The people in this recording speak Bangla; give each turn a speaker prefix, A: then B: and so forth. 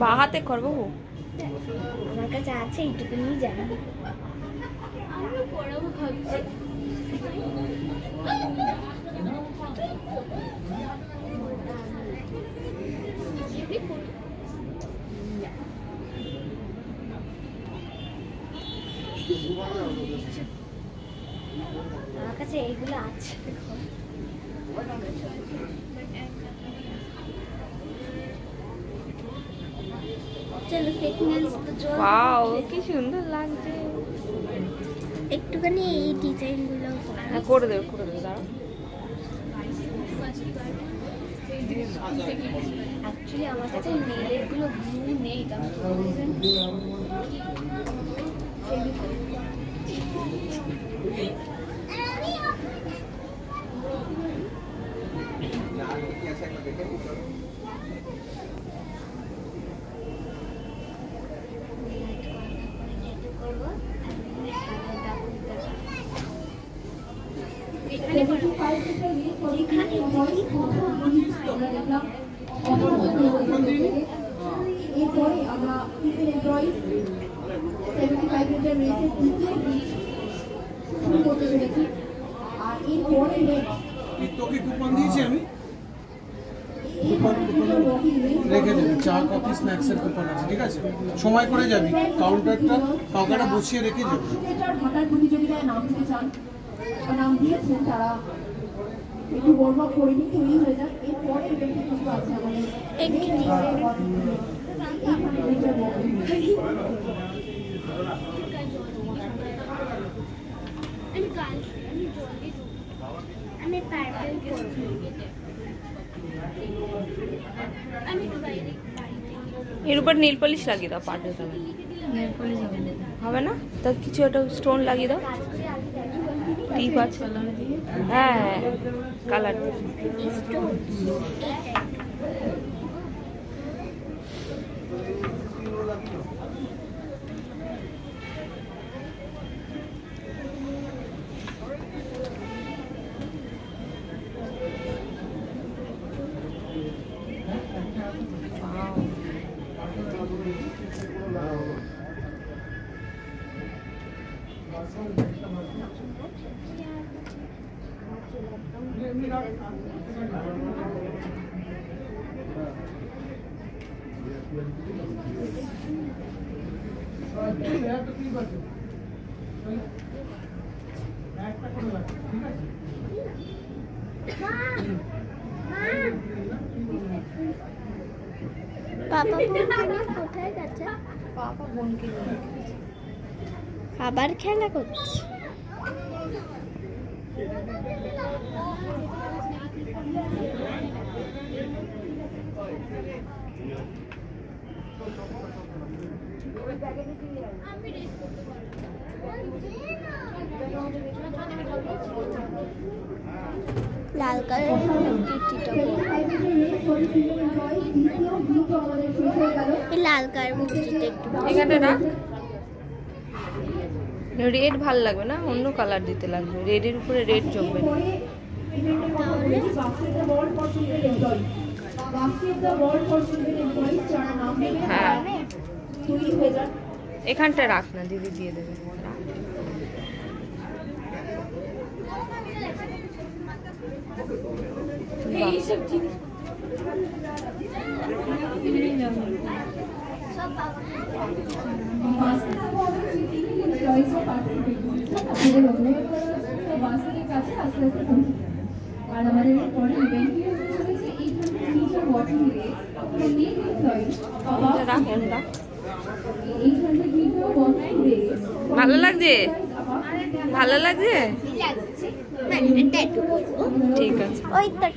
A: বাহাতে করবো
B: আমার কাছে আছে এইটুকু নিয়ে জানি আমি পড়াবো ভাবছি আমার কাছে এইগুলো আছে চলো ফিটনেস তো জোর
A: ওয়াও কি সুন্দর লাগছে
B: একটুখানি এই ডিজাইনগুলো
A: করে দেবে দাঁড়াও
B: অ্যাকচুয়ালি আমার কাছে নেলের গুলো ব্লু নেই এরপরে আমরা শুরু করতে পেরেছি আর এরপরে
C: তোকে কুপন দিয়েছি আমি রেখে দেবো 4 কপি স্ন্যাক্সের কুপন আছে ঠিক আছে সময় করে যাবি কাউন্টারটা কাউকাটা বসিয়ে রেখে যাবি
B: ঢাকার প্রতিযোগিতায় নাম দিতে চান নাম দিয়েছেন তারা একটু বড় করিনি তৈরি হয়ে যাক এরপরে ইভেন্টে কিন্তু আছে আমাদের আমি পার্পল করব আমি তো বাইরে
A: এর উপর নীল পলিশ লাগিয়ে দাও পার্পল কালার
B: নেল পলিশ
A: হবে না তা কিছু একটা স্টোন লাগিয়ে দাও টিপ আছে হ্যাঁ কালার
B: পাপা কোথায় গেছে
A: পাপা বোনকে
B: আবার খেলা করছে লাল কালার লাল কালার মুচিটা একটু
A: এখানে রাখ রেড ভাল লাগবে না অন্য কালার দিতে লাগবে রেডের উপরে রেড জমবে না হ্যাঁ এখানটা রাখ না দিদি দিয়ে দেবে
B: আর আমাদের পরে
A: ভালো লাগছে ভালো লাগছে
B: ঠিক আছে
A: ওই তো